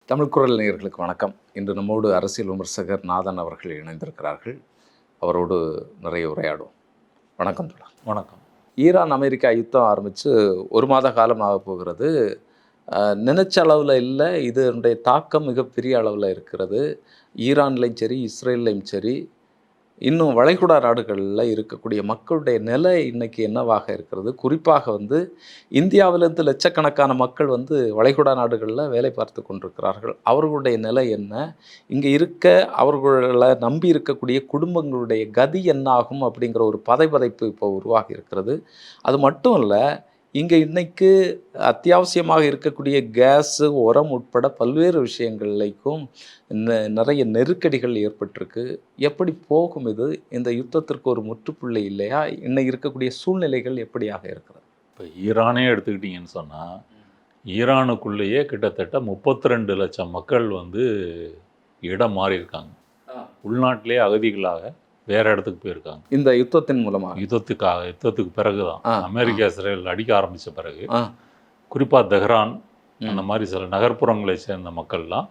தமிழ் குரல் நேயர்களுக்கு வணக்கம். இன்று நம்மோடு அரசியல் விமர்சகர் நாதன் அவர்கள் இணைந்திருக்கிறார்கள். அவரோடு நிறைய உரையாடும். வணக்கம் தோழர். வணக்கம். ஈரான் அமெரிக்கா யுத்தம் ஆரம்பித்து ஒரு மாத காலம் ஆக போகிறது. நினைச்ச அளவில் இல்லை, இதனுடைய தாக்கம் மிகப்பெரிய அளவில் இருக்கிறது. ஈரான்லேயும் சரி, இஸ்ரேல்லையும் சரி, இன்னும் வளைகுடா நாடுகளில் இருக்கக்கூடிய மக்களுடைய நிலை இன்றைக்கி என்னவாக இருக்கிறது? குறிப்பாக இந்தியாவிலேருந்து லட்சக்கணக்கான மக்கள் வளைகுடா நாடுகளில் வேலை பார்த்து கொண்டிருக்கிறார்கள். அவர்களுடைய நிலை என்ன? இங்கே அவர்களை நம்பி இருக்கக்கூடிய குடும்பங்களுடைய கதி என்னாகும் அப்படிங்கிற ஒரு பதைபதைப்பு இப்போ உருவாகி இருக்கிறது. அது மட்டும் இல்லை, இங்கே இன்றைக்கு அத்தியாவசியமாக இருக்கக்கூடிய கேஸு, உரம் உட்பட பல்வேறு விஷயங்கள்லைக்கும் நிறைய நெருக்கடிகள் ஏற்பட்டிருக்கு. எப்படி போகும் இது? இந்த யுத்தத்திற்கு ஒரு முற்றுப்புள்ளி இல்லையா? இன்னைக்கு இருக்கக்கூடிய சூழ்நிலைகள் எப்படியாக இருக்கிறது? இப்போ ஈரானே எடுத்துக்கிட்டிங்கன்னு சொன்னால், ஈரானுக்குள்ளேயே கிட்டத்தட்ட 32 லட்சம் மக்கள் இடம் மாறியிருக்காங்க. உள்நாட்டிலே அகதிகளாக வேறு இடத்துக்கு போயிருக்காங்க. இந்த யுத்தத்தின் மூலமாக யுத்தத்துக்கு பிறகு தான் அமெரிக்கா இஸ்ரேல் அடிக்க ஆரம்பித்த பிறகு, குறிப்பாக தெஹ்ரான் அந்த மாதிரி சில நகர்ப்புறங்களை சேர்ந்த மக்கள்லாம்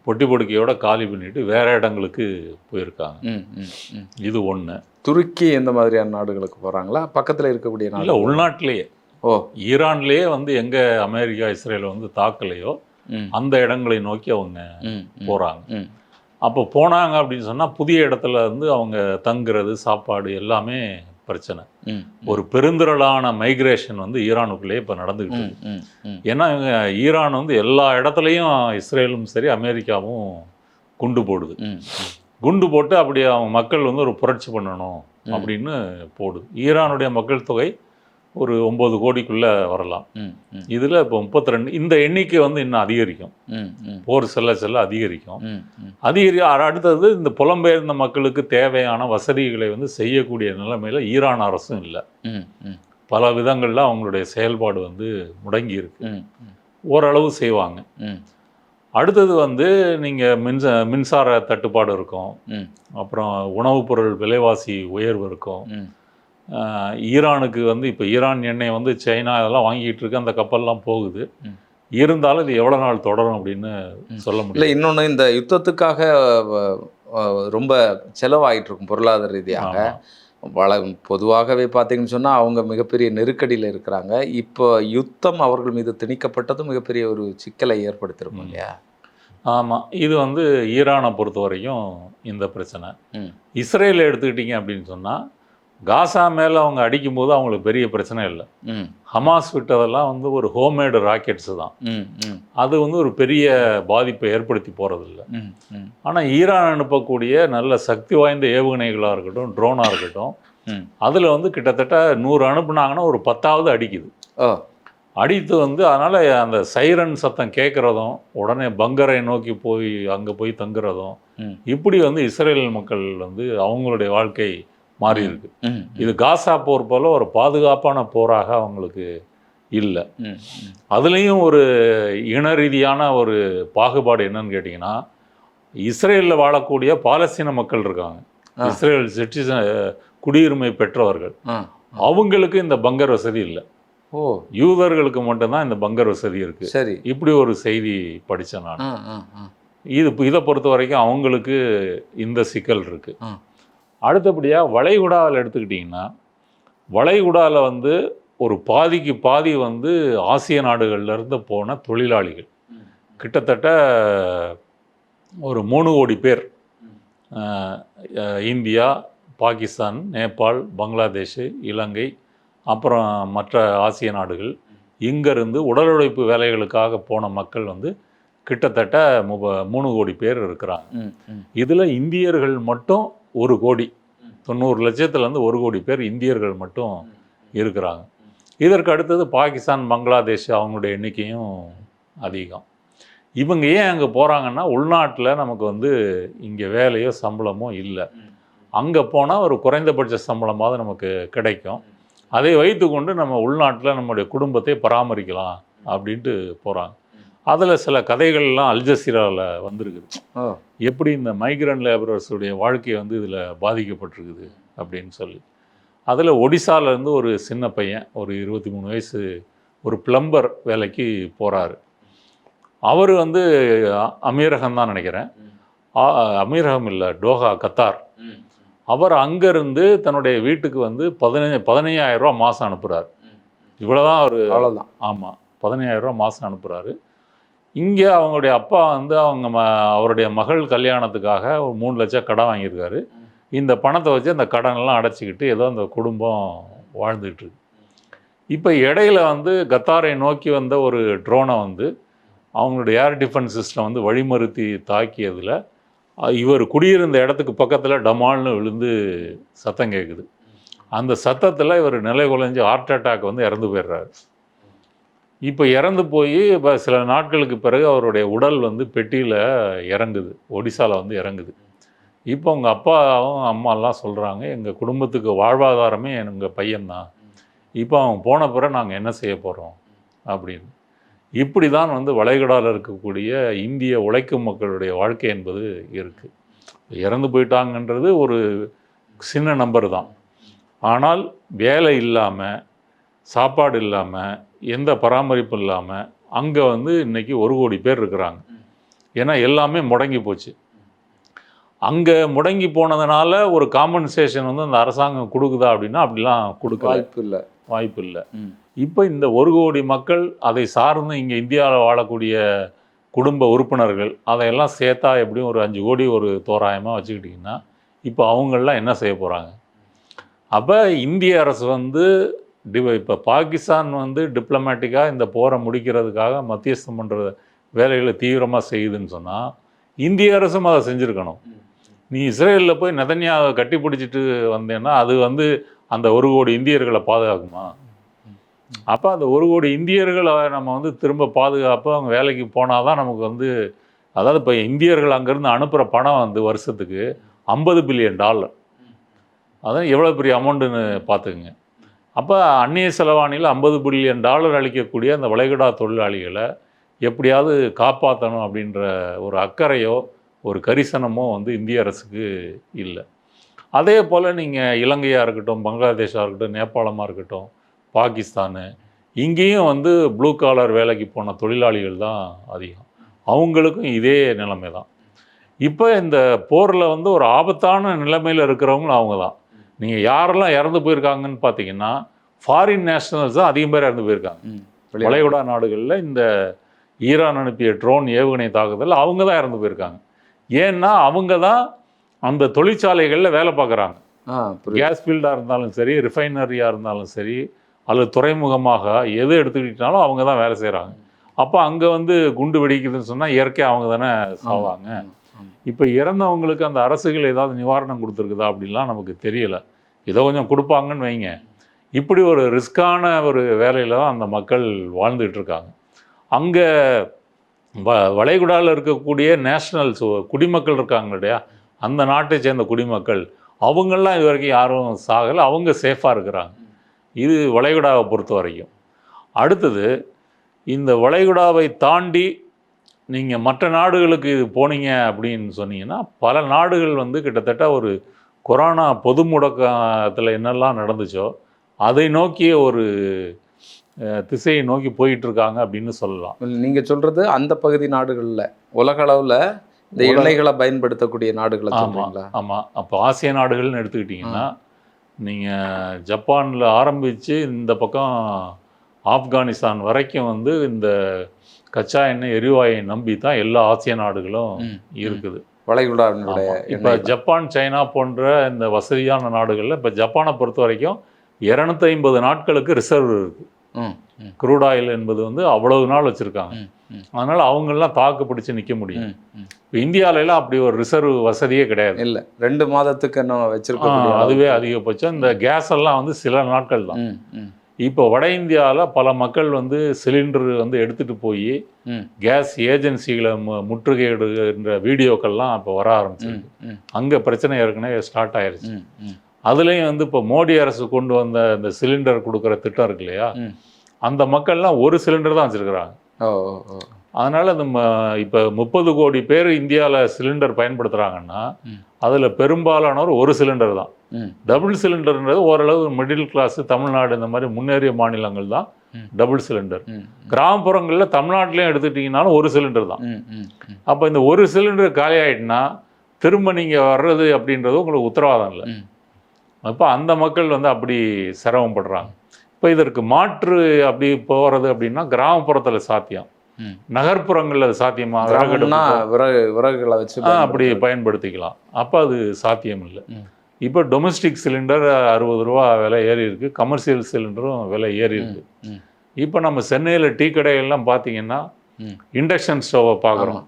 பொட்டி பொடுக்கையோட காலி பண்ணிட்டு வேற இடங்களுக்கு போயிருக்காங்க. இது ஒன்று. துருக்கி எந்த மாதிரியான நாடுகளுக்கு போகிறாங்களா? பக்கத்தில் இருக்கக்கூடிய நாடு இல்லை, உள்நாட்டிலேயே. ஈரான்லேயே எங்கே அமெரிக்கா இஸ்ரேல் தாக்கலையோ அந்த இடங்களை நோக்கி அவங்க போகிறாங்க. அப்போ போனாங்க அப்படின்னு சொன்னால் புதிய இடத்துல அவங்க தங்குறது, சாப்பாடு எல்லாமே பிரச்சனை. ஒரு பெருந்திரளான மைக்ரேஷன் ஈரானுக்குள்ளேயே இப்போ நடந்துக்கிட்டு. ஏன்னா ஈரான் எல்லா இடத்துலையும் இஸ்ரேலும் சரி அமெரிக்காவும் குண்டு போடுது. குண்டு போட்டு அப்படி அவங்க மக்கள் ஒரு புரட்சி பண்ணணும் அப்படின்னு போடுது. ஈரானுடைய மக்கள் தொகை ஒரு 9 கோடிக்குள்ளே வரலாம். இதில் இப்போ 32. இந்த எண்ணிக்கை இன்னும் அதிகரிக்கும். போர் செல்ல அதிகரிக்கும். அடுத்தது இந்த புலம்பெயர்ந்த மக்களுக்கு தேவையான வசதிகளை செய்யக்கூடிய நிலைமையில் ஈரான் அரசும் இல்லை. பல விதங்களில் அவங்களுடைய செயல்பாடு முடங்கி இருக்கு. ஓரளவு செய்வாங்க. அடுத்தது நீங்கள் மின்சார தட்டுப்பாடு இருக்கும். அப்புறம் உணவுப் பொருள் விலைவாசி உயர்வு இருக்கும். ஈரானுக்கு இப்போ ஈரான் எண்ணெய் சைனா இதெல்லாம் வாங்கிட்டு இருக்கு. அந்த கப்பல்லாம் போகுது. இருந்தாலும் இது எவ்வளோ நாள் தொடரும் அப்படின்னு சொல்ல முடியல. இல்லை, இன்னொன்று, இந்த யுத்தத்துக்காக ரொம்ப செலவாகிட்டு இருக்கும் பொருளாதார ரீதியாக. பொதுவாகவே பார்த்தீங்கன்னு சொன்னால் அவங்க மிகப்பெரிய நெருக்கடியில் இருக்கிறாங்க. இப்போ யுத்தம் அவர்கள் மீது திணிக்கப்பட்டதும் மிகப்பெரிய ஒரு சிக்கலை ஏற்படுத்தியிருக்கும் இல்லையா? ஆமாம். இது ஈரானை பொறுத்த வரைக்கும் இந்த பிரச்சனை. இஸ்ரேல் எடுத்துக்கிட்டிங்க அப்படின்னு சொன்னால், காசா மேலே அவங்க அடிக்கும்போது அவங்களுக்கு பெரிய பிரச்சனை இல்லை. ஹமாஸ் விட்டதெல்லாம் ஒரு ஹோம்மேடு ராக்கெட்ஸு தான். அது ஒரு பெரிய பாதிப்பை ஏற்படுத்தி போகிறதில்ல. ஆனால் ஈரான் அனுப்பக்கூடிய நல்ல சக்தி வாய்ந்த ஏவுகணைகளாக இருக்கட்டும், ட்ரோனாக இருக்கட்டும், அதில் கிட்டத்தட்ட 100 அனுப்புனாங்கன்னா ஒரு 10ஆவது அடிக்குது. அடித்து அதனால் அந்த சைரன் சத்தம் கேட்குறதும், உடனே பங்கரை நோக்கி போய் அங்கே போய் தங்குறதும், இப்படி இஸ்ரேல் மக்கள் அவங்களுடைய வாழ்க்கை மாறி இருக்கு. இது காசா போர் போல ஒரு பாதுகாப்பான போராக அவங்களுக்கு இல்லை. அதுலேயும் ஒரு இன ரீதியான ஒரு பாகுபாடு என்னன்னு கேட்டிங்கன்னா, இஸ்ரேலில் வாழக்கூடிய பாலஸ்தீன மக்கள் இருக்காங்க, இஸ்ரேல் சிட்டிசன் குடியுரிமை பெற்றவர்கள். அவங்களுக்கு இந்த பங்கர் வசதி இல்லை. யூதர்களுக்கு மட்டும்தான் இந்த பங்கர் வசதி இருக்கு. சரி, இப்படி ஒரு செய்தி படித்தேன் நான். இதை பொறுத்த வரைக்கும் அவங்களுக்கு இந்த சிக்கல் இருக்கு. அடுத்தபடியாக வளைகுடாவில் எடுத்துக்கிட்டிங்கன்னா, வளைகுடாவில் ஒரு பாதிக்கு பாதி ஆசிய நாடுகள்லேருந்து போன தொழிலாளிகள், கிட்டத்தட்ட ஒரு 3 கோடி பேர். இந்தியா, பாகிஸ்தான், நேபாள், பங்களாதேஷ், இலங்கை, அப்புறம் மற்ற ஆசிய நாடுகள், இங்கேருந்து உடல் உழைப்பு வேலைகளுக்காக போன மக்கள் கிட்டத்தட்ட 3 கோடி பேர் இருக்கிறாங்க. இதில் இந்தியர்கள் மட்டும் 1 கோடி, 90 லட்சத்துலேருந்து 1 கோடி பேர் இந்தியர்கள் மட்டும் இருக்கிறாங்க. இதற்கு அடுத்தது பாகிஸ்தான், பங்களாதேஷ், அவங்களுடைய எண்ணிக்கையும் அதிகம். இவங்க ஏன் அங்கே போகிறாங்கன்னா, உள்நாட்டில் நமக்கு இங்கே வேலையோ சம்பளமோ இல்லை. அங்கே போனால் ஒரு குறைந்தபட்ச சம்பளமாவது நமக்கு கிடைக்கும். அதை வைத்து கொண்டு நம்ம உள்நாட்டில் நம்முடைய குடும்பத்தை பராமரிக்கலாம் அப்படின்ட்டு போகிறாங்க. அதில் சில கதைகள்லாம் அல்ஜசீராவில் வந்திருக்குது. எப்படி இந்த மைக்ரண்ட் லேபரர்ஸுடைய வாழ்க்கை இதில் பாதிக்கப்பட்டிருக்குது அப்படின்னு சொல்லி. அதில் ஒடிசாலேருந்து ஒரு சின்ன பையன், ஒரு 23 வயசு, ஒரு பிளம்பர் வேலைக்கு போகிறாரு. அவர் வந்து அமீரகம் தான் நினைக்கிறேன், அமீரகம் இல்லை, டோஹா, கத்தார். அவர் அங்கேருந்து தன்னுடைய வீட்டுக்கு வந்து 15,000 ரூபா மாதம் அனுப்புகிறார். இவ்வளோதான் அவர். அவ்வளோதான். ஆமாம், 15,000 ரூபா மாதம் அனுப்புகிறாரு. இங்கே அவங்களுடைய அப்பா வந்து அவருடைய மகள் கல்யாணத்துக்காக ஒரு 3 லட்சம் கடன் வாங்கியிருக்காரு. இந்த பணத்தை வச்சு அந்த கடனெல்லாம் அடைச்சிக்கிட்டு ஏதோ அந்த குடும்பம் வாழ்ந்துகிட்டு இருக்கு. இப்போ இடையில வந்து கத்தாரை நோக்கி வந்த ஒரு ட்ரோனை வந்து அவங்களுடைய ஏர் டிஃபென்ஸ் சிஸ்டம் வந்து வழிமறுத்தி தாக்கியதில் இவர் குடியிருந்த இடத்துக்கு பக்கத்தில் டமால்னு விழுந்து சத்தம் கேட்குது. அந்த சத்தத்தில் இவர் நிலை குலைஞ்சு ஹார்ட் அட்டாக் வந்து இறந்து போயிடுறாரு. இப்போ இறந்து போய் இப்போ சில நாட்களுக்கு பிறகு அவருடைய உடல் வந்து பெட்டியில் இறங்குது, ஒடிசாவில் வந்து இறங்குது. இப்போ உங்கள் அப்பாவும் அம்மாலாம் சொல்கிறாங்க, எங்கள் குடும்பத்துக்கு வாழ்வாதாரமே எங்கள் பையன்தான், இப்போ அவன் போன பிறகு நாங்கள் என்ன செய்ய போகிறோம் அப்படின்னு. இப்படி தான் வந்து வளைகுடாவில் இருக்கக்கூடிய இந்திய உழைக்கும் மக்களுடைய வாழ்க்கை என்பது இருக்குது. இறந்து போயிட்டாங்கன்றது ஒரு சின்ன நம்பர் தான். ஆனால் வேலை இல்லாமல், சாப்பாடு இல்லாமல், எந்த பராமரிப்பும் இல்லாமல் அங்கே வந்து இன்றைக்கி 1 கோடி பேர் இருக்கிறாங்க. ஏன்னா எல்லாமே முடங்கி போச்சு. அங்கே முடங்கி போனதுனால ஒரு காம்பன்சேஷன் வந்து அந்த அரசாங்கம் கொடுக்குதா அப்படின்னா அப்படிலாம் கொடுக்க வாய்ப்பு இல்லை. இப்போ இந்த 1 கோடி மக்கள், அதை சார்ந்து இங்கே இந்தியாவில் வாழக்கூடிய குடும்ப உறுப்பினர்கள், அதையெல்லாம் சேர்த்தா எப்படியும் ஒரு 5 கோடி ஒரு தோராயமாக வச்சுக்கிட்டிங்கன்னா இப்போ அவங்களெலாம் என்ன செய்ய போகிறாங்க? அப்போ இந்திய அரசு வந்து இப்போ பாகிஸ்தான் வந்து டிப்ளமேட்டிக்காக இந்த போரை முடிக்கிறதுக்காக மத்தியஸ்தம் பண்ணுற வேலைகளை தீவிரமாக செய்யுதுன்னு சொன்னால் இந்திய அரசும் அதை செஞ்சுருக்கணும். நீ இஸ்ரேலில் போய் நெதன்யாவை கட்டி பிடிச்சிட்டு வந்தேன்னா அது வந்து அந்த 1 கோடி இந்தியர்களை பாதுகாக்குமா? அப்போ அந்த 1 கோடி இந்தியர்களை நம்ம வந்து திரும்ப பாதுகாப்பு அவங்க வேலைக்கு போனால் தான் நமக்கு வந்து, அதாவது இப்போ இந்தியர்கள் அங்கேருந்து அனுப்புகிற பணம் வந்து வருஷத்துக்கு $50 பில்லியன். அதான் எவ்வளோ பெரிய அமௌண்ட்டுன்னு பார்த்துக்குங்க. அப்போ அந்நிய செலவாணியில் $50 பில்லியன் அளிக்கக்கூடிய அந்த வளைகுடா தொழிலாளிகளை எப்படியாவது காப்பாற்றணும் அப்படின்ற ஒரு அக்கறையோ ஒரு கரிசனமோ வந்து இந்திய அரசுக்கு இல்லை. அதே போல் நீங்கள் இலங்கையாக இருக்கட்டும், பங்களாதேஷாக இருக்கட்டும், நேபாளமாக இருக்கட்டும், பாகிஸ்தானு, இங்கேயும் வந்து ப்ளூ காலர் வேலைக்கு போன தொழிலாளிகள் தான் அதிகம். அவங்களுக்கும் இதே நிலைமை தான். இப்போ இந்த போரில் வந்து ஒரு ஆபத்தான நிலைமையில் இருக்கிறவங்களும் அவங்க தான். நீங்கள் யாரெல்லாம் இறந்து போயிருக்காங்கன்னு பார்த்தீங்கன்னா ஃபாரின் நேஷனல்ஸ் தான் அதிகம் பேர் இறந்து போயிருக்காங்க. வளைகுடா நாடுகளில் இந்த ஈரான் அனுப்பிய ட்ரோன் ஏவுகணை தாக்குதல் அவங்க தான் இறந்து போயிருக்காங்க. ஏன்னா அவங்க தான் அந்த தொழிற்சாலைகளில் வேலை பார்க்குறாங்க. கேஸ் ஃபீல்டாக இருந்தாலும் சரி, ரிஃபைனரியாக இருந்தாலும் சரி, அல்லது துறைமுகமாக எது எடுத்துக்கிட்டாலும் அவங்க தான் வேலை செய்கிறாங்க. அப்போ அங்கே வந்து குண்டு வெடிக்குதுன்னு சொன்னால் இயற்கையாக அவங்க தானே சாவாங்க. இப்போ இறந்தவங்களுக்கு அந்த அரசுகள் ஏதாவது நிவாரணம் கொடுத்துருக்குதா அப்படின்லாம் நமக்கு தெரியலை. ஏதோ கொஞ்சம் கொடுப்பாங்கன்னு வைங்க. இப்படி ஒரு ரிஸ்கான ஒரு வேலையில் தான் அந்த மக்கள் வாழ்ந்துகிட்டு இருக்காங்க. அங்கே வளைகுடாவில் இருக்கக்கூடிய நேஷ்னல்ஸ் குடிமக்கள் இருக்காங்க இல்லையா, அந்த நாட்டை சேர்ந்த குடிமக்கள், அவங்களாம் இது வரைக்கும் யாரும் சாகலை, அவங்க சேஃபாக இருக்கிறாங்க. இது வளைகுடாவை பொறுத்த வரைக்கும். அடுத்தது, இந்த வளைகுடாவை தாண்டி நீங்கள் மற்ற நாடுகளுக்கு இது போனீங்க அப்படின்னு சொன்னீங்கன்னா, பல நாடுகள் வந்து கிட்டத்தட்ட ஒரு கொரோனா பொது முடக்கத்தில் என்னெல்லாம் நடந்துச்சோ அதை நோக்கிய ஒரு திசையை நோக்கி போயிட்டுருக்காங்க அப்படின்னு சொல்லலாம். நீங்கள் சொல்கிறது அந்த பகுதி நாடுகளில், உலக அளவில் இந்த எண்ணெய்களை பயன்படுத்தக்கூடிய நாடுகளை சொல்கிறீங்களா? ஆமாம். அப்போ ஆசிய நாடுகள்னு எடுத்துக்கிட்டிங்கன்னா, நீங்கள் ஜப்பானில் ஆரம்பித்து இந்த பக்கம் ஆப்கானிஸ்தான் வரைக்கும் வந்து இந்த கச்சா எண்ணெய் எரிவாயை நம்பி தான் எல்லா ஆசிய நாடுகளும் இருக்குது. வளைகுடாவினுடைய இப்போ ஜப்பான், சைனா போன்ற இந்த வசதியான நாடுகளில் இப்போ ஜப்பானை பொறுத்த வரைக்கும் 250 நாட்களுக்கு ரிசர்வ் இருக்குது. க்ரூட் ஆயில் என்பது வந்து அவ்வளவு நாள் வச்சுருக்காங்க. அதனால் அவங்களெலாம் தாக்கு பிடிச்சி நிற்க முடியும். இப்போ இந்தியாவிலலாம் அப்படி ஒரு ரிசர்வ் வசதியே கிடையாது. இல்லை, 2 மாதத்துக்கு என்ன வச்சுருக்கோம், அதுவே அதிகபட்சம். இந்த கேஸ் எல்லாம் வந்து சில நாட்கள் தான். இப்போ வட இந்தியாவில் பல மக்கள் வந்து சிலிண்டர் வந்து எடுத்துகிட்டு போய் கேஸ் ஏஜென்சிகளை முற்றுகையிடுகின்ற வீடியோக்கள்லாம் இப்போ வர ஆரம்பிச்சிருக்கு. அங்கே பிரச்சனை ஏற்கனவே ஸ்டார்ட் ஆயிடுச்சு. அதுலேயும் வந்து இப்போ மோடி அரசு கொண்டு வந்த இந்த சிலிண்டர் கொடுக்குற திட்டம் இருக்கு இல்லையா, அந்த மக்கள்லாம் ஒரு சிலிண்டர் தான் வச்சுருக்குறாங்க. அதனால் இந்த இப்போ 30 கோடி பேர் இந்தியாவில் சிலிண்டர் பயன்படுத்துகிறாங்கன்னா அதில் பெரும்பாலானவர் ஒரு சிலிண்டர் தான். டபுள் சிலிண்டர்ன்றது ஓரளவு மிடில் கிளாஸு, தமிழ்நாடு இந்த மாதிரி முன்னேறிய மாநிலங்கள் தான் டபுள் சிலிண்டர். கிராமப்புறங்களில் தமிழ்நாட்டிலையும் எடுத்துக்கிட்டிங்கனாலும் ஒரு சிலிண்டர் தான். அப்போ இந்த ஒரு சிலிண்டர் காலி ஆகிட்டுனா திரும்ப நீங்கள் வர்றது அப்படின்றது உங்களுக்கு உத்தரவாதம் இல்லை. அப்போ அந்த மக்கள் வந்து அப்படி சிரமப்படுறாங்க. இப்போ இதற்கு மாற்று அப்படி போகிறது அப்படின்னா கிராமப்புறத்தில் சாத்தியம், நகர்ப்புறங்களில் அது சாத்தியமாக விறகுகளை வச்சு அப்படி பயன்படுத்திக்கலாம். அப்போ அது சாத்தியம் இல்லை. இப்போ டொமஸ்டிக் சிலிண்டர் 60 ரூபா விலை ஏறி இருக்குது, கமர்ஷியல் சிலிண்டரும் விலை ஏறி இருக்குது. இப்போ நம்ம சென்னையில் டீ கடைகள்லாம் பார்த்தீங்கன்னா இண்டக்ஷன் ஸ்டவ்வை பார்க்குறோம்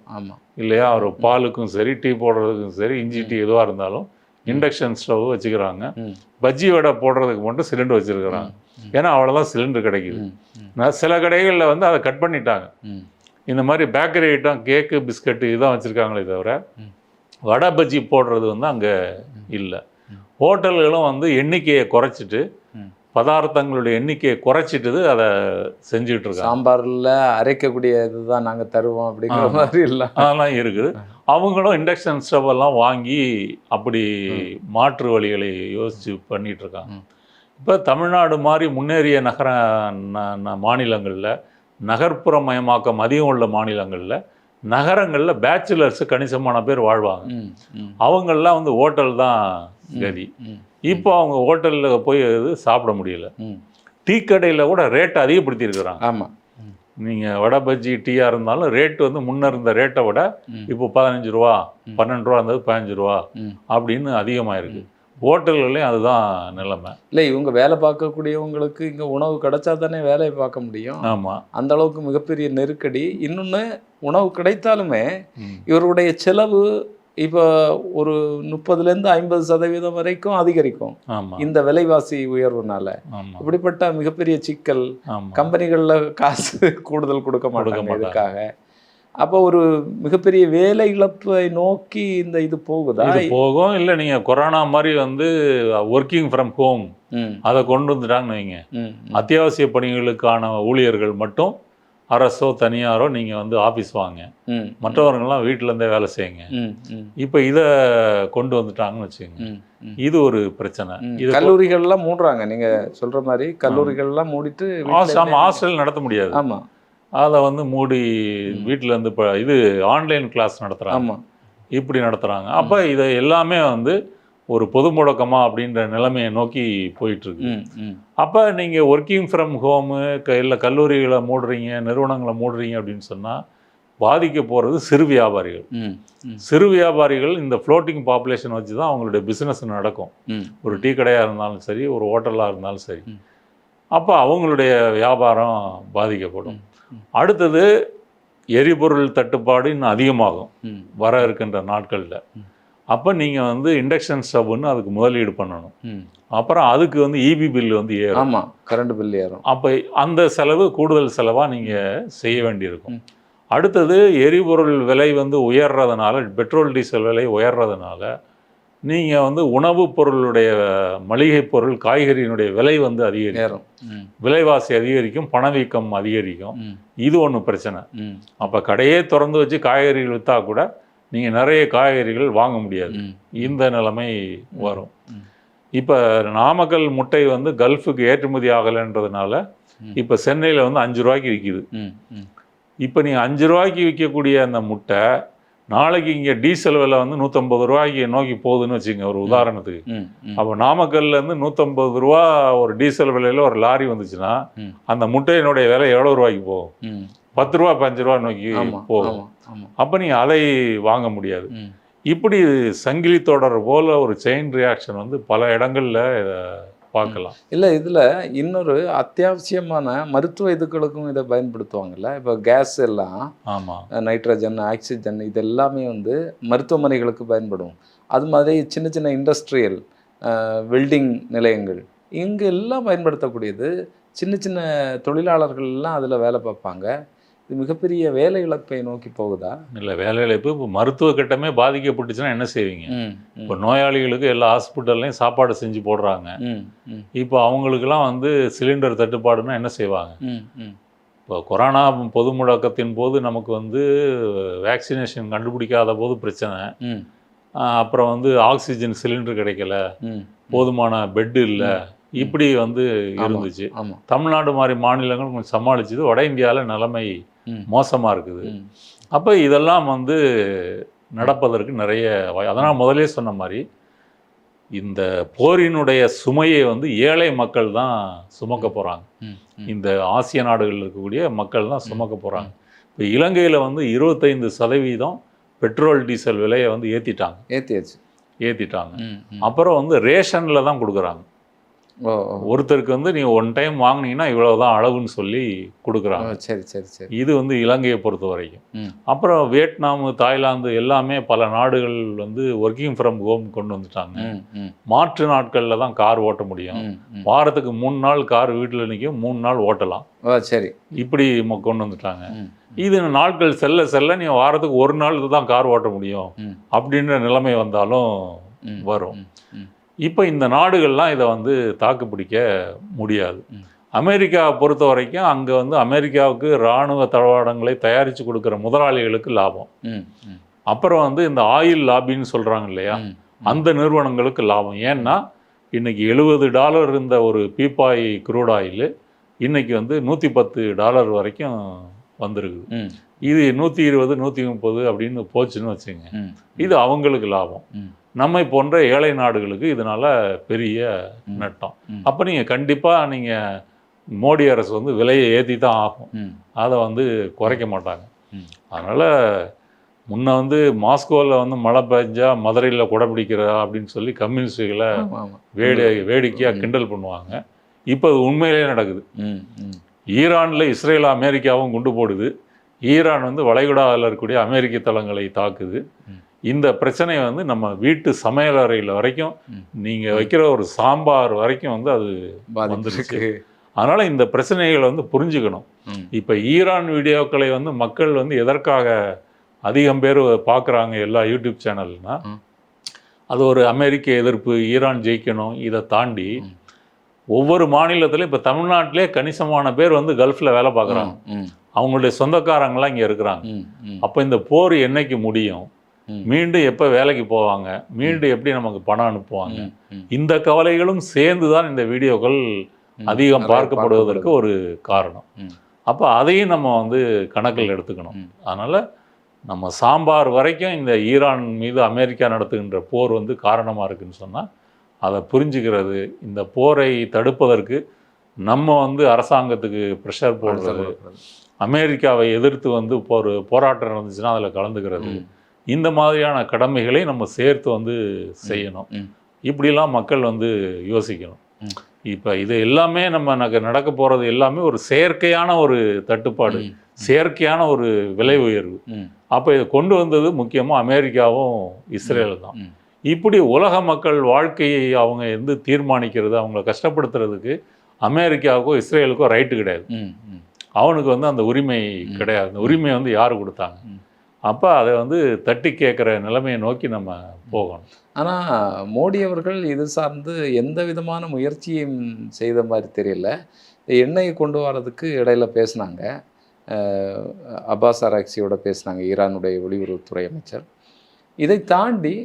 இல்லையா? ஒரு பாலுக்கும் சரி டீ போடுறதுக்கும் சரி இஞ்சி டீ எதுவாக இருந்தாலும் இண்டக்ஷன் ஸ்டவ் வச்சுக்கிறாங்க. பஜ்ஜி வடை போடுறதுக்கு மட்டும் சிலிண்டர் வச்சுருக்கிறாங்க. ஏன்னா அவ்வளோதான் சிலிண்டர் கிடைக்குது. சில கடைகளில் வந்து அதை கட் பண்ணிட்டாங்க. இந்த மாதிரி பேக்கரி ஐட்டம் கேக்கு பிஸ்கட்டு இதுதான் வச்சுருக்காங்களே தவிர வடை பஜ்ஜி போடுறது வந்து அங்கே இல்லை. ஹோட்டல்களும் வந்து எண்ணிக்கையை குறைச்சிட்டு பதார்த்தங்களுடைய எண்ணிக்கையை குறைச்சிட்டு அதை செஞ்சுட்டு இருக்காங்க. சாம்பாரில் அரைக்கக்கூடிய இதுதான் நாங்கள் தருவோம் அப்படிங்கிற மாதிரி இல்லை, அதெல்லாம் இருக்குது. அவங்களும் இண்டக்ஷன் ஸ்டவ் எல்லாம் வாங்கி அப்படி மாற்று வழிகளை யோசித்து பண்ணிட்டு இருக்காங்க. இப்போ தமிழ்நாடு மாதிரி முன்னேறிய மாநிலங்களில் நகர்ப்புறமயமாக்கம் அதிகம் உள்ள மாநிலங்களில் நகரங்களில் பேச்சுலர்ஸு கணிசமான பேர் வாழ்வாங்க. அவங்களெலாம் வந்து ஹோட்டல் தான் கதி. இப்போ அவங்க ஹோட்டலில் போய் சாப்பிட முடியல. டீ கடையில் கூட ரேட்டை அதிகப்படுத்தியிருக்கிறாங்க. ஆமாம், நீங்கள் வடை பஜ்ஜி டீயாக இருந்தாலும் ரேட்டு வந்து முன்ன இருந்த ரேட்டை விட இப்போ 15 ரூபா 12 ரூபா இருந்தது 15 ரூபா அப்படின்னு அதிகமாக இருக்குது. ஹோட்டல்கள்லையும் அதுதான் நிலைமை. இல்லை, இவங்க வேலை பார்க்கக்கூடியவங்களுக்கு இங்கே உணவு கிடைச்சா தானே வேலையை பார்க்க முடியும். ஆமாம், அந்த அளவுக்கு மிகப்பெரிய நெருக்கடி. இன்னொன்று, உணவு கிடைத்தாலுமே இவருடைய செலவு இப்போ ஒரு 30% 50% வரைக்கும் அதிகரிக்கும் இந்த விலைவாசி உயர்வுனால. இப்படிப்பட்ட மிகப்பெரிய சிக்கல். கம்பெனிகளில் காசு கூடுதல் கொடுக்க மாட்டாங்க இதுக்காக. அப்போ ஒரு மிகப்பெரிய வேலை இழப்பை நோக்கி இந்த இது போகுதா? போகும். இல்லை, நீங்கள் கொரோனா மாதிரி வந்து ஒர்க்கிங் ஃப்ரம் ஹோம் அதை கொண்டு வந்துட்டாங்கன்னு வைங்க. அத்தியாவசிய பணிகளுக்கான ஊழியர்கள் மட்டும் அரசோ தனியாரோ நீங்கள் வந்து ஆஃபீஸ் வாங்க, மற்றவர்கள்லாம் வீட்டிலேருந்தே வேலை செய்யுங்க. இப்போ இதை கொண்டு வந்துட்டாங்கன்னு வச்சுக்கோங்க. இது ஒரு பிரச்சனை. இது கல்லூரிகள்லாம் மூடுறாங்க. நீங்கள் சொல்கிற மாதிரி கல்லூரிகள்லாம் மூடிட்டு ஹாஸ்டல் நடத்த முடியாது. ஆமாம், அதை வந்து மூடி வீட்டிலேருந்து இப்போ இது ஆன்லைன் கிளாஸ் நடத்துகிறாங்க, இப்படி நடத்துகிறாங்க. அப்போ இதை எல்லாமே வந்து ஒரு பொது முடக்கமா அப்படின்ற நிலைமையை நோக்கி போயிட்டுருக்கு. அப்போ நீங்கள் ஒர்க்கிங் ஃப்ரம் ஹோமு இல்லை கல்லூரிகளை மூடுறீங்க, நிறுவனங்களை மூடுறீங்க அப்படின்னு சொன்னால் பாதிக்க போகிறது சிறு வியாபாரிகள். சிறு வியாபாரிகள் இந்த ஃப்ளோட்டிங் பாப்புலேஷன் வச்சு தான் அவங்களுடைய பிஸ்னஸ் நடக்கும். ஒரு டீ கடையாக இருந்தாலும் சரி, ஒரு ஹோட்டலாக இருந்தாலும் சரி. அப்போ அவங்களுடைய வியாபாரம் பாதிக்கப்படும். அடுத்தது எரிபொருள் தட்டுப்பாடு இன்னும் அதிகமாகும் வர இருக்கின்ற நாட்களில். அப்போ நீங்கள் வந்து இண்டக்ஷன் ஸ்டவ்னு அதுக்கு முதலீடு பண்ணணும். அப்புறம் அதுக்கு வந்து இபி பில் வந்து ஏறும். ஆமாம், கரண்ட் பில் ஏறும். அப்போ அந்த செலவு கூடுதல் செலவாக நீங்கள் செய்ய வேண்டியிருக்கும். அடுத்தது எரிபொருள் விலை வந்து உயர்றதுனால, பெட்ரோல் டீசல் விலை உயர்றதுனால நீங்கள் வந்து உணவுப் பொருளுடைய மளிகை பொருள் காய்கறியினுடைய விலை வந்து அதிகரிக்கும், விலைவாசி அதிகரிக்கும், பணவீக்கம் அதிகரிக்கும். இது ஒன்று பிரச்சனை. அப்போ கடையே திறந்து வச்சு காய்கறிகள் விற்றா கூட நீங்கள் நிறைய காய்கறிகள் வாங்க முடியாது. இந்த நிலைமை வரும். இப்போ நாமக்கல் முட்டை வந்து கல்ஃபுக்கு ஏற்றுமதி ஆகலைன்றதுனால இப்போ சென்னையில் வந்து 5 ரூபாய்க்கு விற்கிது. இப்போ நீங்கள் 5 ரூபாய்க்கு விற்கக்கூடிய அந்த முட்டை நாளைக்கு இங்கே டீசல் விலை வந்து 150 ரூபாய்க்கு நோக்கி போகுதுன்னு வச்சுக்கோங்க ஒரு உதாரணத்துக்கு. அப்போ நாமக்கல்லேருந்து 150 ரூபா ஒரு டீசல் விலையில் ஒரு லாரி வந்துச்சுன்னா அந்த முட்டையினுடைய விலை எவ்வளோ ரூபாய்க்கு போகும்? 10 ரூபா 5 ரூபா நோக்கி போகும். அப்போ நீங்கள் அதை வாங்க முடியாது. இப்படி சங்கிலி தொடர் போல் ஒரு செயின் ரியாக்ஷன் வந்து பல இடங்களில் இதை பார்க்கலாம். இல்லை, இதில் இன்னொரு அத்தியாவசியமான மருத்துவ இதுகளுக்கும் இதை பயன்படுத்துவாங்கல்ல. இப்போ கேஸ் எல்லாம், ஆமாம், நைட்ரஜன், ஆக்சிஜன், இது எல்லாமே வந்து மருத்துவமனைகளுக்கு பயன்படும். அது மாதிரி சின்ன சின்ன இண்டஸ்ட்ரியல் வெல்டிங் நிலையங்கள் இங்கே எல்லாம் பயன்படுத்தக்கூடியது. சின்ன சின்ன தொழிலாளர்கள்லாம் அதில் வேலை பார்ப்பாங்க. இது மிகப்பெரிய வேலை இழப்பை நோக்கி போகுதா? இல்லை, வேலை இழப்பு. இப்போ மருத்துவ கட்டமே பாதிக்கப்பட்டுச்சுன்னா என்ன செய்வீங்க? இப்போ நோயாளிகளுக்கு எல்லா ஹாஸ்பிட்டல்லையும் சாப்பாடு செஞ்சு போடுறாங்க. இப்போ அவங்களுக்கெல்லாம் வந்து சிலிண்டர் தட்டுப்பாடுன்னா என்ன செய்வாங்க? இப்போ கொரோனா பொது முடக்கத்தின் போது நமக்கு வந்து வேக்சினேஷன் கண்டுபிடிக்காத போது பிரச்சனை. அப்புறம் வந்து ஆக்சிஜன் சிலிண்டர் கிடைக்கல, போதுமான பெட்டு இல்லை, இப்படி வந்து இருந்துச்சு. ஆமாம். தமிழ்நாடு மாதிரி மாநிலங்கள் கொஞ்சம் சமாளிச்சுது. வட இந்தியாவில் நிலைமை மோசமாக இருக்குது. அப்போ இதெல்லாம் வந்து நடப்பதற்கு நிறைய அதனால் முதலே சொன்ன மாதிரி இந்த போரினுடைய சுமையை வந்து ஏழை மக்கள் தான் சுமக்க போகிறாங்க. இந்த ஆசிய நாடுகளில் இருக்கக்கூடிய மக்கள் தான் சுமக்க போகிறாங்க. இப்போ இலங்கையில் வந்து 25% பெட்ரோல் டீசல் விலையை வந்து ஏற்றிட்டாங்க. அப்புறம் வந்து ரேஷனில் தான் கொடுக்குறாங்க. ஒருத்தருக்கு வந்து நீ ஒன் டைம் வாங்கினீங்கன்னா இவ்வளவுதான் அளவுன்னு சொல்லி கொடுக்குறாங்க. சரி. இது வந்து இலங்கையை பொறுத்த வரைக்கும். அப்புறம் வியட்நாம், தாய்லாந்து எல்லாமே பல நாடுகள் வந்து ஒர்க்கிங் ஃப்ரம் ஹோம் கொண்டு வந்துட்டாங்க. மாற்று நாட்களில் தான் கார் ஓட்ட முடியும். வாரத்துக்கு 3 நாள் கார் வீட்டில் நிற்கும், 3 நாள் ஓட்டலாம். சரி, இப்படி கொண்டு வந்துட்டாங்க. இது நாட்கள் செல்ல நீ வாரத்துக்கு 1 நாள் தான் கார் ஓட்ட முடியும் அப்படின்ற நிலைமை வந்தாலும் வரும். இப்போ இந்த நாடுகள்லாம் இதை வந்து தாக்கு பிடிக்க முடியாது. அமெரிக்காவை பொறுத்த வரைக்கும் அங்கே வந்து அமெரிக்காவுக்கு இராணுவ தளவாடங்களை தயாரித்து கொடுக்குற முதலாளிகளுக்கு லாபம். அப்புறம் வந்து இந்த ஆயில் லாபின்னு சொல்கிறாங்க இல்லையா, அந்த நிறுவனங்களுக்கு லாபம். ஏன்னா இன்றைக்கி $70 இருந்த ஒரு பீப்பாய் குரூட் ஆயில் இன்றைக்கி வந்து $110 வரைக்கும் வந்திருக்குது. இது 120, 130 அப்படின்னு போச்சுன்னு வச்சுங்க, இது அவங்களுக்கு லாபம். நம்மை போன்ற ஏழை நாடுகளுக்கு இதனால பெரிய நட்டம். அப்போ நீங்கள் கண்டிப்பாக நீங்கள் மோடி அரசு வந்து விலையை ஏற்றி தான் ஆகும். அதை வந்து குறைக்க மாட்டாங்க. அதனால் முன்ன வந்து மாஸ்கோவில் வந்து மழை பெஞ்சா மதுரையில் குடை பிடிக்கிறா அப்படின்னு சொல்லி கம்யூனிஸ்டுகளை வேடிக்கையாக கிண்டல் பண்ணுவாங்க. இப்போ அது உண்மையிலே நடக்குது. ஈரானில் இஸ்ரேல் அமெரிக்காவும் குண்டு போடுது. ஈரான் வந்து வளைகுடாவில் இருக்கக்கூடிய அமெரிக்க தளங்களை தாக்குது. இந்த பிரச்சனை வந்து நம்ம வீட்டு சமையலறையில் வரைக்கும் நீங்கள் வைக்கிற ஒரு சாம்பார் வரைக்கும் வந்து அது வந்துருச்சு. அதனால் இந்த பிரச்சனைகளை வந்து புரிஞ்சுக்கணும். இப்போ ஈரான் வீடியோக்களை வந்து மக்கள் வந்து எதற்காக அதிகம் பேர் பார்க்குறாங்க எல்லா யூடியூப் சேனல்னா, அது ஒரு அமெரிக்க எதிர்ப்பு, ஈரான் ஜெயிக்கணும். இதை தாண்டி ஒவ்வொரு மாநிலத்திலையும் இப்போ தமிழ்நாட்டிலே கணிசமான பேர் வந்து கல்ஃபில் வேலை பார்க்குறாங்க. அவங்களுடைய சொந்தக்காரங்களாம் இங்கே இருக்கிறாங்க. அப்போ இந்த போர் என்னைக்கு முடியும், மீண்டும் எப்போ வேலைக்கு போவாங்க, மீண்டும் எப்படி நமக்கு பணம் அனுப்புவாங்க, இந்த கவலைகளும் சேர்ந்து தான் இந்த வீடியோக்கள் அதிகம் பார்க்கப்படுவதற்கு ஒரு காரணம். அப்போ அதையும் நம்ம வந்து கணக்கில் எடுத்துக்கணும். அதனால் நம்ம சாம்பார் வரைக்கும் இந்த ஈரான் மீது அமெரிக்கா நடத்துகின்ற போர் வந்து காரணமாக இருக்குதுன்னு சொன்னால் அதை புரிஞ்சுக்கிறது, இந்த போரை தடுப்பதற்கு நம்ம வந்து அரசாங்கத்துக்கு ப்ரெஷர் போடுறது, அமெரிக்காவை எதிர்த்து வந்து ஒரு போராட்டம் நடந்துச்சுன்னா அதில் கலந்துக்கிறது, இந்த மாதிரியான கடமைகளை நம்ம சேர்த்து வந்து செய்யணும். இப்படிலாம் மக்கள் வந்து யோசிக்கணும். இப்போ இது எல்லாமே நம்ம நடக்க போகிறது எல்லாமே ஒரு செயற்கையான ஒரு தட்டுப்பாடு, செயற்கையான ஒரு விலை உயர்வு. அப்போ இதை கொண்டு வந்தது முக்கியமாக அமெரிக்காவும் இஸ்ரேல் தான். இப்படி உலக மக்கள் வாழ்க்கையை அவங்க வந்து தீர்மானிக்கிறது, அவங்கள கஷ்டப்படுத்துறதுக்கு அமெரிக்காவுக்கோ இஸ்ரேலுக்கோ ரைட்டு கிடையாது. அவனுக்கு வந்து அந்த உரிமை கிடையாது. அந்த உரிமையை வந்து யார் கொடுத்தாங்க? அப்போ அதை வந்து தட்டி கேட்குற நிலைமையை நோக்கி நம்ம போகணும். ஆனால் மோடி அவர்கள் இது சார்ந்து எந்த விதமான முயற்சியும் செய்த மாதிரி தெரியல. எண்ணெயை கொண்டு வரதுக்கு இடையில பேசினாங்க, அப்பாஸ் அராக்சியோட பேசினாங்க, ஈரானுடைய வெளியுறவுத்துறை அமைச்சர். இதை தாண்டி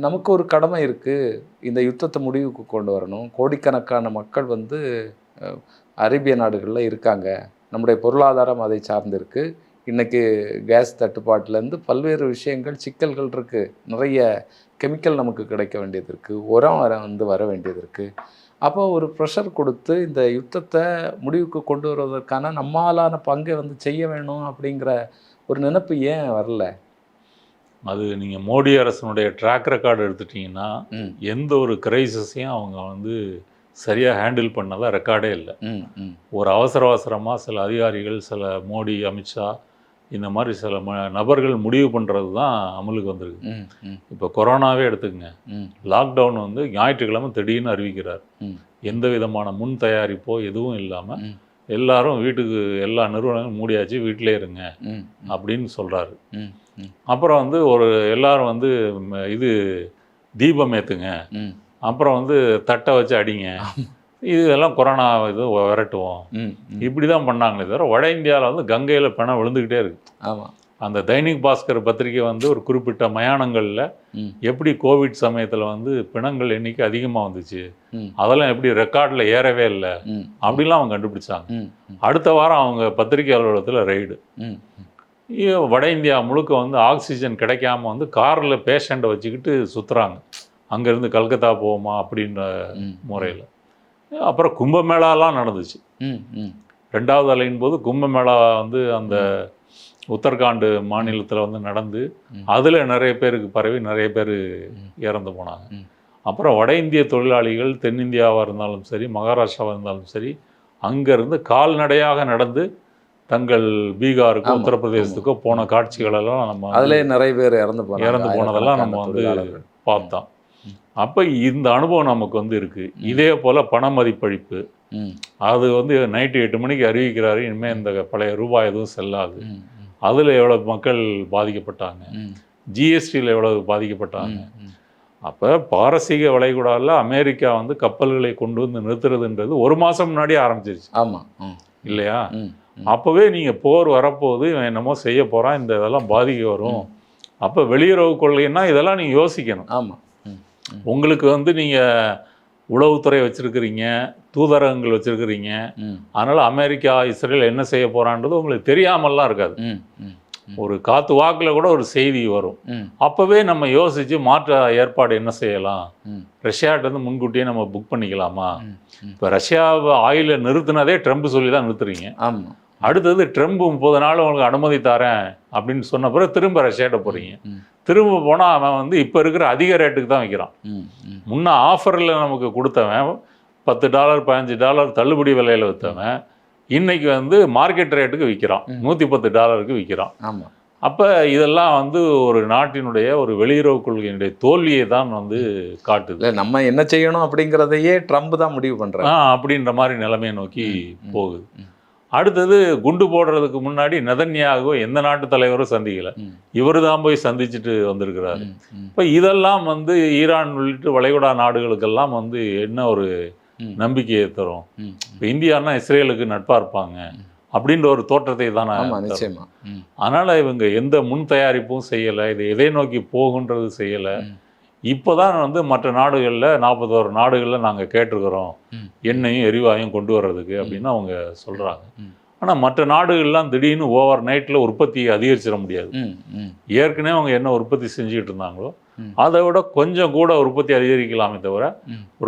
நமக்கு ஒரு கடமை இருக்குது, இந்த யுத்தத்தை முடிவுக்கு கொண்டு வரணும். கோடிக்கணக்கான மக்கள் வந்து அரேபிய நாடுகளில் இருக்காங்க, நம்முடைய பொருளாதாரம் அதை சார்ந்து இருக்குது. இன்றைக்கி கேஸ் தட்டுப்பாட்டிலேருந்து பல்வேறு விஷயங்கள், சிக்கல்கள் இருக்குது. நிறைய கெமிக்கல் நமக்கு கிடைக்க வேண்டியது இருக்குது, உரம் வர வேண்டியது இருக்குது. அப்போ ஒரு ப்ரெஷர் கொடுத்து இந்த யுத்தத்தை முடிவுக்கு கொண்டு வருவதற்கான நம்மாலான பங்கை வந்து செய்ய வேணும் அப்படிங்கிற ஒரு நினைப்பு ஏன் வரல? அது நீங்கள் மோடி அரசனுடைய ட்ராக் ரெக்கார்டு எடுத்துட்டிங்கன்னா எந்த ஒரு கிரைசிஸையும் அவங்க வந்து சரியாக ஹேண்டில் பண்ணதான் ரெக்கார்டே இல்லை. ஒரு அவசரமாக சில அதிகாரிகள், சில மோடி, அமித்ஷா இந்த மாதிரி சில நபர்கள் முடிவு பண்ணுறது தான் அமலுக்கு வந்திருக்கு. இப்போ கொரோனாவே எடுத்துக்கங்க, லாக்டவுன் வந்து ஞாயிற்றுக்கிழமை திடீர்னு அறிவிக்கிறார். எந்த விதமான முன் தயாரிப்போ எதுவும் இல்லாமல் எல்லாரும் வீட்டுக்கு, எல்லா நிறுவனங்களும் மூடியாச்சு, வீட்டிலே இருங்க அப்படின்னு சொல்கிறாரு. அப்புறம் வந்து எல்லாரும் வந்து இது தீபம் ஏற்றுங்க, அப்புறம் வந்து தட்டை வச்சு அடிங்க, இதெல்லாம் கொரோனா இது விரட்டுவோம், இப்படி தான் பண்ணாங்களே தவிர வட இந்தியாவில் வந்து கங்கையில் பிணம் விழுந்துக்கிட்டே இருக்கு. ஆமாம். அந்த தைனிக் பாஸ்கர் பத்திரிகை வந்து ஒரு குறிப்பிட்ட மயானங்களில் ம். எப்படி கோவிட் சமயத்தில் வந்து பிணங்கள் எண்ணிக்கை அதிகமாக வந்துச்சு, ம். அதெல்லாம் எப்படி ரெக்கார்டில் ஏறவே இல்லை ம். அப்படிலாம் அவங்க கண்டுபிடிச்சாங்க. ம். ம். அடுத்த வாரம் அவங்க பத்திரிகை அலுவலகத்தில் ரைடு. ம். வட இந்தியா முழுக்க வந்து ஆக்சிஜன் கிடைக்காம வந்து காரில் பேஷண்ட்டை வச்சுக்கிட்டு சுற்றுறாங்க. அங்கேருந்து கல்கத்தா போவோமா அப்படின்ற முறையில். அப்புறம் கும்பமேளாலாம் நடந்துச்சு. ம். ம். 2வது அலையின் போது கும்பமேளா வந்து அந்த உத்தரகாண்ட் மாநிலத்தில் வந்து நடந்து அதில் நிறைய பேருக்கு பரவி நிறைய பேர் இறந்து போனாங்க. அப்புறம் வட இந்திய தொழிலாளிகள் தென்னிந்தியாவாக இருந்தாலும் சரி, மகாராஷ்டிராவாக இருந்தாலும் சரி, அங்கேருந்து கால்நடையாக நடந்து தங்கள் பீகாருக்கோ உத்தரப்பிரதேசத்துக்கோ போன காட்சிகளெல்லாம் நம்ம அதிலே நிறைய பேர் இறந்து போனதெல்லாம் நம்ம வந்து பார்த்தோம். அப்போ இந்த அனுபவம் நமக்கு வந்து இருக்குது. இதே போல் பண மதிப்பளிப்பு, அது வந்து நைட்டு 8 மணிக்கு அறிவிக்கிறாரு, இனிமேல் இந்த பழைய ரூபாய் எதுவும் செல்லாது. அதில் எவ்வளோ மக்கள் பாதிக்கப்பட்டாங்க, ஜிஎஸ்டியில் எவ்வளோ பாதிக்கப்பட்டாங்க. அப்போ பாரசீக வளைகுடாவில் அமெரிக்கா வந்து கப்பல்களை கொண்டு வந்து நிறுத்துறதுன்றது 1 மாதம் முன்னாடியே ஆரம்பிச்சிருச்சு. ஆமாம் இல்லையா? அப்போவே நீங்கள் போர் வரப்போகுது, இவன் என்னமோ செய்ய போகிறான், இந்த இதெல்லாம் பாதிக்க வரும். அப்போ வெளியுறவு கொள்கைன்னா இதெல்லாம் நீங்கள் யோசிக்கணும். ஆமாம். உங்களுக்கு வந்து நீங்கள் உளவுத்துறை வச்சுருக்கிறீங்க, தூதரகங்கள் வச்சுருக்கிறீங்க, அதனால் அமெரிக்கா இஸ்ரேல் என்ன செய்ய போகிறான்றது உங்களுக்கு தெரியாமல்லாம் இருக்காது. ஒரு காற்று வாக்கில் கூட ஒரு செய்தி வரும். அப்போவே நம்ம யோசித்து மாற்ற ஏற்பாடு என்ன செய்யலாம், ரஷ்யாட்டேருந்து முன்கூட்டியே நம்ம புக் பண்ணிக்கலாமா? இப்போ ரஷ்யாவை ஆயிலை நிறுத்தினதே ட்ரம்ப் சொல்லி தான் நிறுத்துறீங்க. ஆமாம். அடுத்தது ட்ரம்ப் 30 நாள் உங்களுக்கு அனுமதி தரேன் அப்படின்னு சொன்ன பிறகு திரும்ப ரஷ்யாட்ட போகிறீங்க. திரும்ப போனால் அவன் வந்து இப்போ இருக்கிற அதிக ரேட்டுக்கு தான் வைக்கிறான். முன்ன ஆஃபரில் நமக்கு கொடுத்தவன் $10 $15 தள்ளுபடி விலையில் விற்றவன் இன்னைக்கு வந்து மார்க்கெட் ரேட்டுக்கு விற்கிறான், $110 விற்கிறான். ஆமாம். அப்போ இதெல்லாம் வந்து ஒரு நாட்டினுடைய ஒரு வெளியுறவு கொள்கையினுடைய தோல்வியை தான் வந்து காட்டுது. நம்ம என்ன செய்யணும் அப்படிங்கிறதையே ட்ரம்ப் தான் முடிவு பண்ணுறாரு அப்படின்ற மாதிரி நிலைமையை நோக்கி போகுது. அடுத்தது குண்டு போடுறதுக்கு முன்னாடி நெதன்யாகு எந்த நாட்டு தலைவரும் சந்திக்கலை, இவர் தான் போய் சந்திச்சுட்டு வந்திருக்கிறாரு. இப்போ இதெல்லாம் வந்து ஈரான் உள்ளிட்ட வளைகுடா நாடுகளுக்கெல்லாம் வந்து என்ன ஒரு நம்பிக்கையை தரும். இப்போ இந்தியானா இஸ்ரேலுக்கு நட்பாக இருப்பாங்க அப்படின்ற ஒரு தோற்றத்தை தானே. அதனால் இவங்க எந்த முன் தயாரிப்பும் செய்யலை, இது எதை நோக்கி போகுன்றது செய்யலை. இப்போ தான் வந்து மற்ற நாடுகளில் 41 நாடுகளில் நாங்கள் கேட்டிருக்கிறோம் எண்ணெயும் எரிவாயும் கொண்டு வர்றதுக்கு அப்படின்னு அவங்க சொல்கிறாங்க. ஆனால் மற்ற நாடுகள்லாம் திடீர்னு ஓவர் நைட்டில் உற்பத்தியை அதிகரிச்சிட முடியாது. ஏற்கனவே அவங்க என்ன உற்பத்தி செஞ்சுக்கிட்டு இருந்தாங்களோ அதை விட கொஞ்சம் கூட உற்பத்தி அதிகரிக்கலாமே தவிர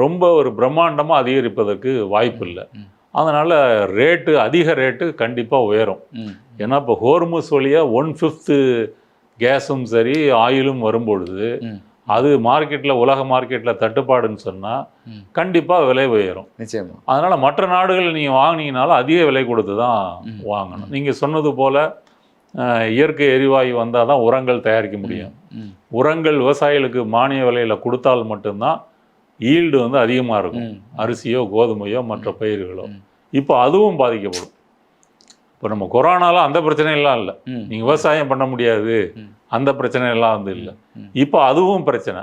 ரொம்ப ஒரு பிரம்மாண்டமாக அதிகரிப்பதற்கு வாய்ப்பு இல்லை. அதனால் அதிக ரேட்டு கண்டிப்பாக உயரும். ஏன்னா இப்போ ஹோர்முஸ் வழியாக 1/5 கேஸும் சரி ஆயிலும் வரும்பொழுது அது மார்க்கெட்டில் உலக மார்க்கெட்டில் தட்டுப்பாடுன்னு சொன்னால் கண்டிப்பாக விலை உயரும். நிச்சயமாக. அதனால் மற்ற நாடுகள் நீங்கள் வாங்கினீங்கனாலும் அதிக விலை கொடுத்து தான் வாங்கணும். நீங்கள் சொன்னது போல் இயற்கை எரிவாயு வந்தால் தான் உரங்கள் தயாரிக்க முடியும். உரங்கள் விவசாயிகளுக்கு மானிய விலையில் கொடுத்தால் மட்டும்தான் ஈல்டு வந்து அதிகமாக இருக்கும், அரிசியோ கோதுமையோ மற்ற பயிர்களோ. இப்போ அதுவும் பாதிக்கப்படும். இப்போ நம்ம கொரோனாலாம் அந்த பிரச்சனையெல்லாம் இல்லை, நீங்கள் விவசாயம் பண்ண முடியாது அந்த பிரச்சனையெல்லாம் வந்து இல்லை. இப்போ அதுவும் பிரச்சனை.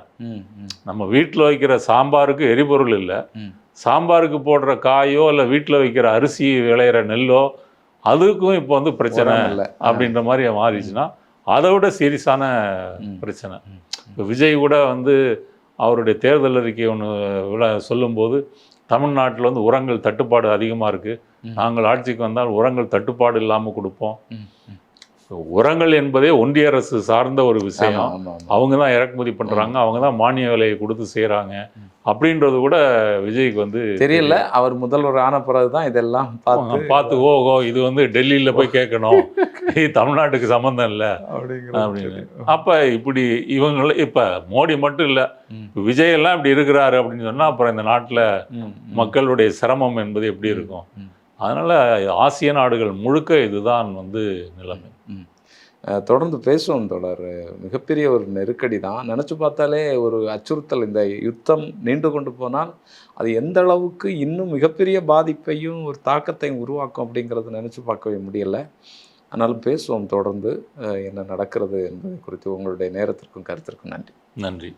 நம்ம வீட்டில் வைக்கிற சாம்பாருக்கு எரிபொருள் இல்லை, சாம்பாருக்கு போடுற காயோ இல்லை வீட்டில் வைக்கிற அரிசி விளையிற நெல்லோ அதுக்கும் இப்போ வந்து பிரச்சனை அப்படின்ற மாதிரி மாறிடுச்சுன்னா அதை விட சீரியஸான பிரச்சனை. இப்போ விஜய் கூட வந்து அவருடைய தேர்தல் அறிக்கை ஒன்று சொல்லும்போது தமிழ்நாட்டில் வந்து உரங்கள் தட்டுப்பாடு அதிகமாக இருக்குது, நாங்கள் ஆட்சிக்கு வந்தால் உரங்கள் தட்டுப்பாடு இல்லாமல் கொடுப்போம். உரங்கள் என்பதே ஒன்றிய அரசு சார்ந்த ஒரு விஷயம், அவங்க தான் இறக்குமதி பண்ணுறாங்க, அவங்க தான் மானிய விலையை கொடுத்து செய்கிறாங்க அப்படின்றது கூட விஜய்க்கு வந்து தெரியல. அவர் முதல்வர் ஆன பிறகு தான் இதெல்லாம் பார்த்து ஓஹோ இது வந்து டெல்லியில் போய் கேட்கணும், தமிழ்நாட்டுக்கு சம்மந்தம் இல்லை அப்படின்னு. அப்போ இப்படி இவங்கள இப்போ மோடி மட்டும் இல்லை, விஜயெல்லாம் இப்படி இருக்கிறாரு அப்படின்னு சொன்னால் அப்புறம் இந்த நாட்டில் மக்களுடைய சிரமம் என்பது எப்படி இருக்கும்? அதனால் ஆசிய நாடுகள் முழுக்க இதுதான் வந்து நிலைமை. தொடர்ந்து பேசுவோம் தொடர். மிகப்பெரிய ஒரு நெருக்கடி தான். நினச்சி பார்த்தாலே ஒரு அச்சுறுத்தல். இந்த யுத்தம் நீண்டு கொண்டு போனால் அது எந்த அளவுக்கு இன்னும் மிகப்பெரிய பாதிப்பையும் ஒரு தாக்கத்தையும் உருவாக்கும் அப்படிங்கிறத நினச்சி பார்க்கவே முடியலை. ஆனாலும் பேசுவோம் தொடர்ந்து என்ன நடக்கிறது என்பதை குறித்து. உங்களுடைய நேரத்திற்கும் கருத்திற்கும் நன்றி. நன்றி.